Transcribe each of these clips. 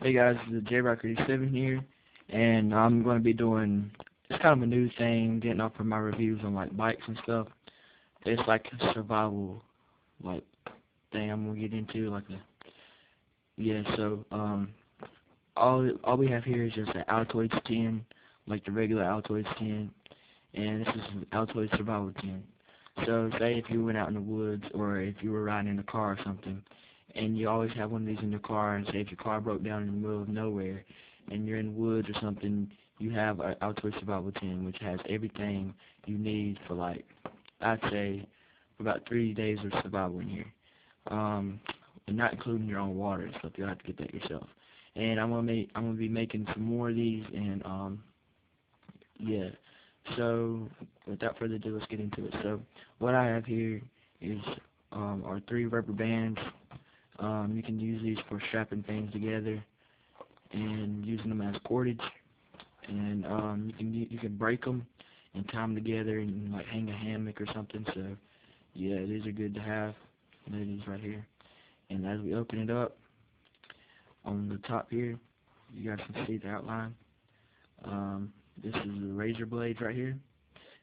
Hey guys, this is JRock87 here, and I'm going to be doing, it's kind of a new thing, getting off of my reviews on like bikes and stuff. It's like a survival like thing I'm going to get into, like a, yeah, so, all we have here is just an Altoids 10, like the regular Altoids 10, and this is an Altoids survival 10. So say if you went out in the woods, or if you were riding in a car or something, and you always have one of these in your car, and say if your car broke down in the middle of nowhere, and you're in the woods or something, you have an Altoids survival 10, which has everything you need for, like, I'd say, for about 3 days of survival in here. And not including your own water and stuff. You'll have to get that yourself. And I'm gonna be making some more of these, and yeah. So without further ado, let's get into it. So what I have here is our 3 rubber bands. You can use these for strapping things together and using them as cordage. And you can break them and tie them together and like hang a hammock or something. So yeah, these are good to have. These right here. And as we open it up, on the top here, you guys can see the outline. This is the razor blades right here.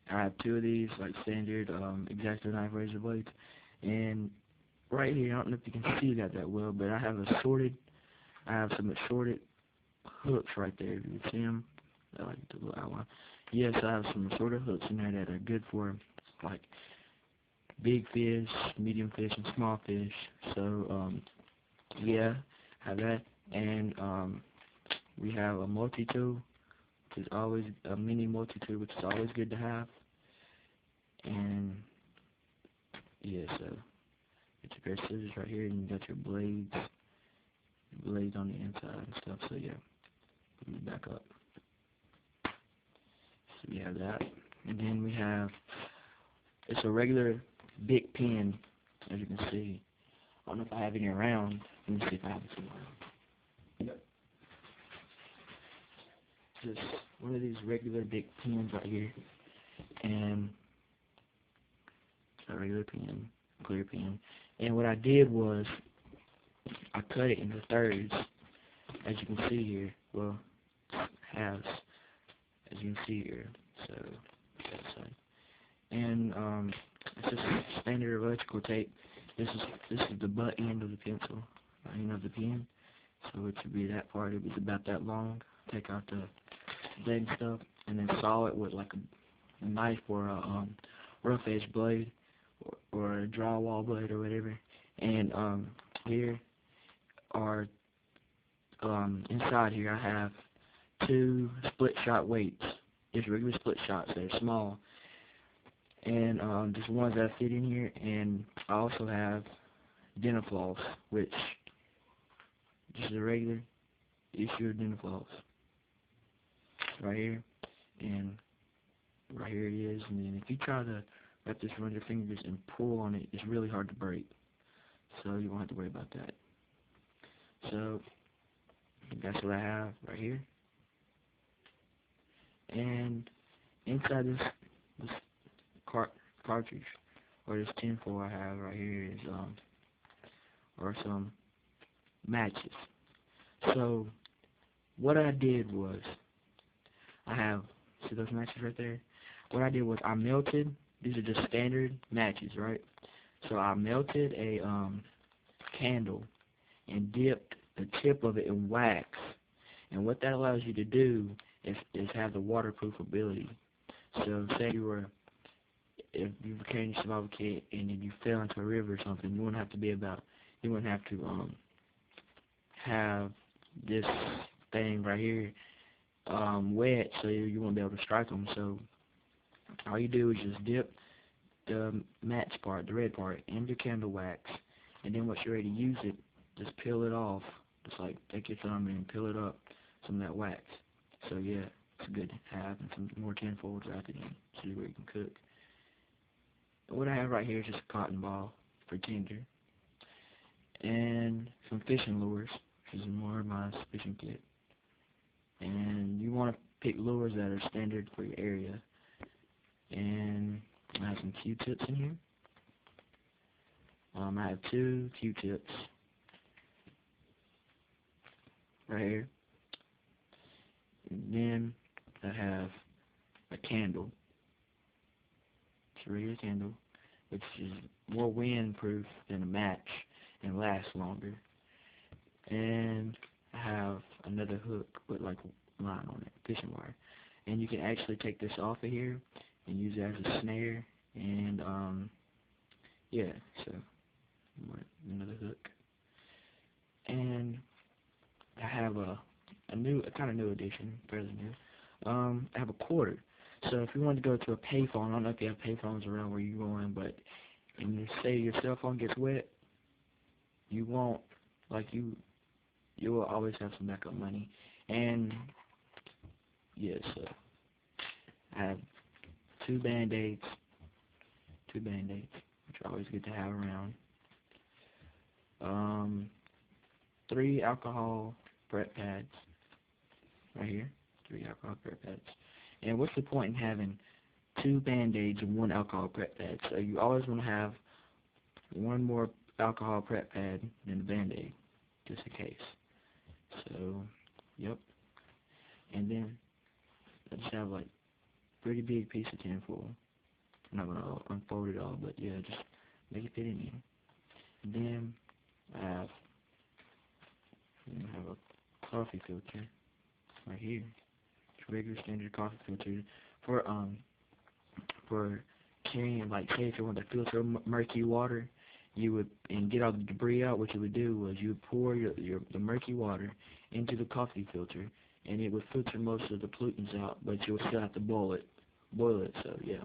I have 2 of these, like standard X-Acto knife razor blades. And right here, I don't know if you can see that well, but I have some assorted hooks right there. If you can see them, I like the little outline. Yes, I have some assorted hooks in there that are good for like big fish, medium fish, and small fish. So yeah, I have that, and we have a multi-tool, which is always a mini multi-tool, which is always good to have. And yeah, so it's a pair of scissors right here, and you got your blades on the inside and stuff. So yeah, let me back up. So we have that, and then we have, it's a regular big pen, as you can see. I don't know if I have any around. Let me see if I have it somewhere. Yep. Just one of these regular big pens right here, and a regular pen, clear pen. And what I did was I cut it into thirds, as you can see here. Well, halves, as you can see here. So that side. And it's just standard electrical tape. This is the butt end of the pencil, end of the pen. So it should be that part. It was about that long. Take out the blade and stuff, and then saw it with like a knife or a rough edge blade, or a drywall blade or whatever. And here are inside here I have 2 split shot weights. Just regular split shots. They're small, and just ones that fit in here. And I also have dental floss, which just a regular issue of dental floss right here, and right here it is. And then if you try to wrap this around your fingers and pull on it, it's really hard to break, so you won't have to worry about that. So that's what I have right here. And inside this cartridge, or this tinfoil I have right here, is or some matches. So what I did was, I have, see those matches right there? What I did was I melted, these are just standard matches, right? So I melted a candle and dipped the tip of it in wax. And what that allows you to do is have the waterproof ability. So say if you were carrying your survival kit and then you fell into a river or something, you wouldn't have to have this thing right here wet, so you won't be able to strike them. So all you do is just dip the match part, the red part, in your candle wax, and then once you're ready to use it, just peel it off. Just like take your thumb and peel it up, some of that wax. So yeah, it's good to have, and some more tinfoil to wrap it in, so where you can cook. And what I have right here is just a cotton ball for tinder, and some fishing lures, which is more of my fishing kit. And you want to pick lures that are standard for your area. And I have some Q-tips in here. I have 2 Q-tips right here. And then I have a candle. It's a regular candle, which is more windproof than a match and lasts longer. And I have another hook with like a line on it, fishing wire. And you can actually take this off of here and use it as a snare. And yeah, so another hook. And I have a kind of new addition, fairly new. I have a quarter. So if you want to go to a payphone, I don't know if you have payphones around where you're going, but and you say your cell phone gets wet, you won't, like you will always have some backup money. And yeah, so I have two band-aids, which are always good to have around. 3 alcohol prep pads, right here, 3 alcohol prep pads. And what's the point in having 2 band-aids and 1 alcohol prep pad? So you always want to have 1 more alcohol prep pad than the band-aid, just in case. So, yep. And then I just have like pretty big piece of tinfoil. I'm not gonna unfold it all, but yeah, just make it fit in here. And then I have a coffee filter right here. It's a regular standard coffee filter for carrying, like, say if you want to filter murky water, you would, and get all the debris out, what you would do was you would pour the murky water into the coffee filter, and it would filter most of the pollutants out, but you would still have to boil it, so yeah.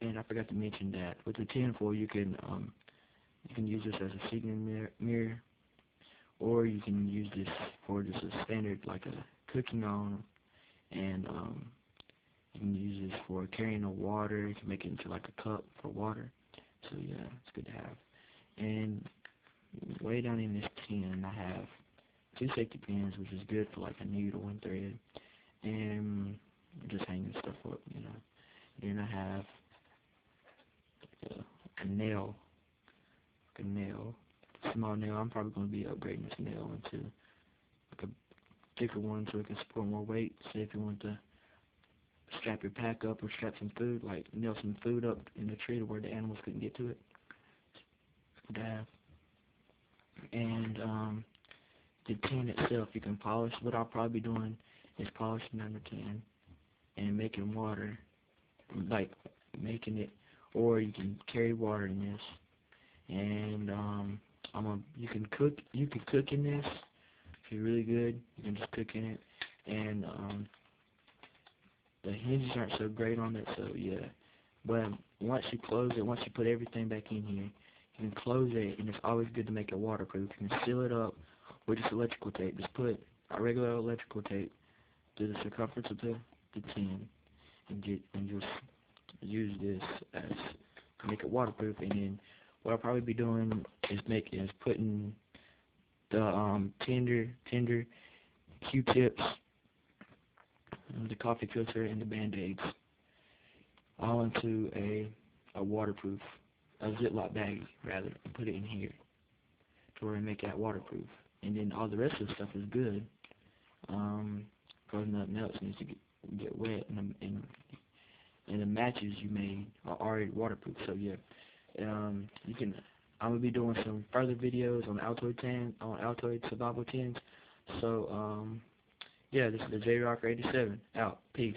And I forgot to mention that with the tinfoil, you can use this as a signaling mirror, or you can use this for just a standard, like a cooking on, and you can use this for carrying the water. You can make it into like a cup for water. So yeah, it's good to have. And way down in this tin, I have 2 safety pins, which is good for like a needle and thread, and just hanging stuff up, you know. Then I have a nail, small nail. I'm probably going to be upgrading this nail into like a thicker one so it can support more weight. Say if you want to strap your pack up or strap some food, like nail some food up in the tree to where the animals couldn't get to it. It's good to have. And the tin itself, you can polish. What I'll probably be doing is polishing on the tin and making water, like making it, or you can carry water in this. And you can cook in this if you're really good. You can just cook in it, and the hinges aren't so great on it, so yeah. But once you close it, once you put everything back in here, you can close it, and it's always good to make it waterproof. You can seal it up with just electrical tape. Just put a regular electrical tape to the circumference of the tin, and just use this as to make it waterproof. And then what I'll probably be doing is putting the tender Q-tips, the coffee filter, and the band-aids all into a waterproof, a Ziploc bag rather, and put it in here to where I make that waterproof. And then all the rest of the stuff is good, because nothing else needs to get wet, and the matches you made are already waterproof. So yeah, I'm gonna be doing some further videos on Altoids survival tins. So yeah, this is the J Rocker 87 out. Peace.